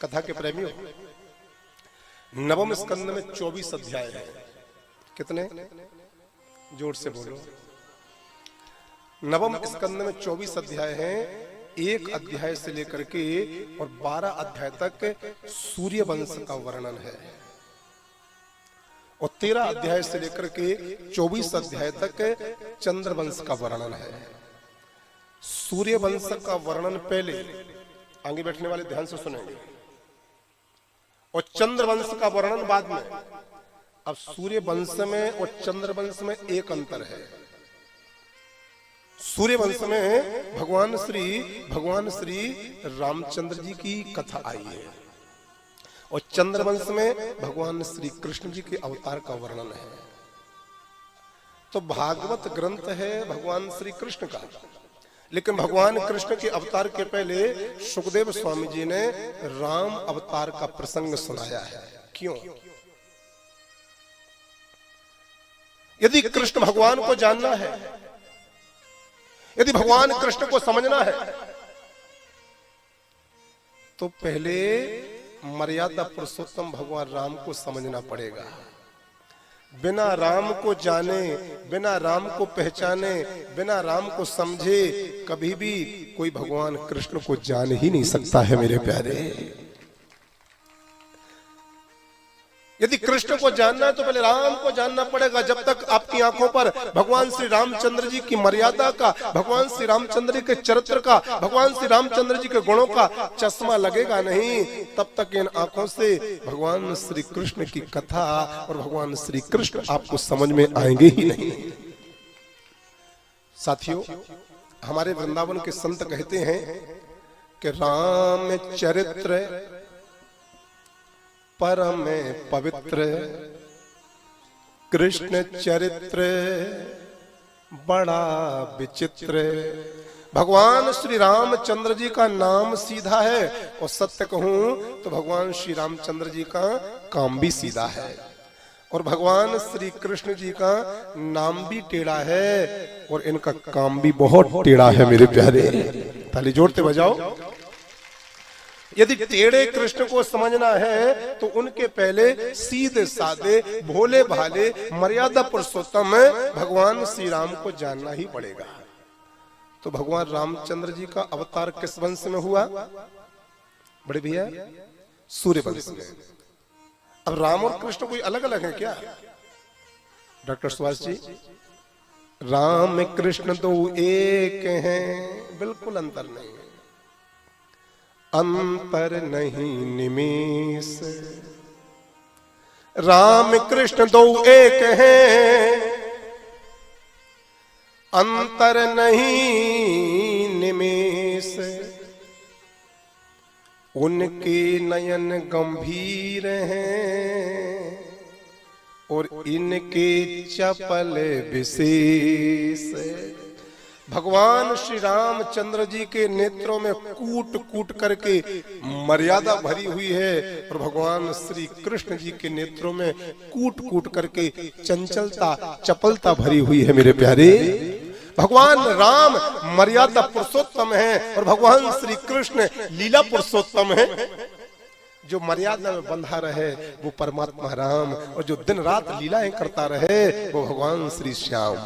कथा के प्रेमियों, नवम स्कंद में 24 अध्याय है। कितने? जोर से बोलो। नवम स्कंद में 24 अध्याय हैं। एक अध्याय से लेकर के और 12 अध्याय तक सूर्य वंश का वर्णन है और 13 अध्याय से लेकर के 24 अध्याय तक चंद्र वंश का वर्णन है। सूर्य वंश का वर्णन पहले, आगे बैठने वाले ध्यान से सुनेंगे, और चंद्र वंश का वर्णन बाद में। अब सूर्य वंश में और चंद्र वंश में एक अंतर है। सूर्य वंश में भगवान श्री रामचंद्र जी की कथा आई है और चंद्र वंश में भगवान श्री कृष्ण जी के अवतार का वर्णन है। तो भागवत ग्रंथ है भगवान श्री कृष्ण का, लेकिन भगवान कृष्ण के अवतार के पहले सुखदेव स्वामी जी ने राम अवतार का प्रसंग सुनाया है। क्यों? यदि कृष्ण भगवान को जानना है, यदि भगवान कृष्ण को समझना है, तो पहले मर्यादा पुरुषोत्तम भगवान राम को समझना पड़ेगा। बिना राम को जाने, बिना राम को पहचाने, बिना राम को समझे कभी भी कोई भगवान कृष्ण को जान ही नहीं सकता है मेरे प्यारे। यदि कृष्ण को जानना है तो पहले राम को जानना पड़ेगा। जब तक आपकी आंखों पर भगवान श्री रामचंद्र जी की मर्यादा का, भगवान श्री रामचंद्र जी के चरित्र का, भगवान श्री रामचंद्र जी के गुणों का चश्मा लगेगा नहीं, तब तक इन आंखों से भगवान श्री कृष्ण की कथा और भगवान श्री कृष्ण आपको समझ में आएंगे ही नहीं। साथियों, हमारे वृंदावन के संत कहते हैं कि राम चरित्र परम पवित्र, कृष्ण चरित्र बड़ा विचित्र। भगवान श्री रामचंद्र जी का नाम सीधा है और सत्य कहूं तो भगवान श्री रामचंद्र जी का काम भी सीधा है और भगवान श्री कृष्ण जी का नाम भी टेढ़ा है और इनका काम भी बहुत टेढ़ा है मेरे प्यारे। ताली जोड़ते बजाओ। यदि टेढ़े कृष्ण को समझना है तो उनके पहले सीधे साधे भोले भाले मर्यादा पुरुषोत्तम भगवान श्री राम को जानना ही पड़ेगा। तो भगवान रामचंद्र जी का अवतार किस वंश में हुआ बड़े भैया? सूर्य वंश में। अब राम और कृष्ण कोई अलग अलग है क्या डॉक्टर सुभाष जी? राम कृष्ण तो एक हैं, बिल्कुल अंतर नहीं है। अंतर नहीं निमेष, राम कृष्ण दो एक हैं, अंतर नहीं निमेष। उनके नयन गंभीर हैं और इनके चपल विशेष। भगवान श्री रामचंद्र जी के नेत्रों में कूट कूट करके मर्यादा भरी हुई है और भगवान श्री कृष्ण जी के नेत्रों में कूट कूट करके चंचलता, चपलता भरी हुई है मेरे प्यारे। भगवान राम मर्यादा पुरुषोत्तम है और भगवान श्री कृष्ण लीला पुरुषोत्तम है। जो मर्यादा में बंधा रहे वो परमात्मा राम और जो दिन रात लीलाएं करता रहे वो भगवान श्री श्याम।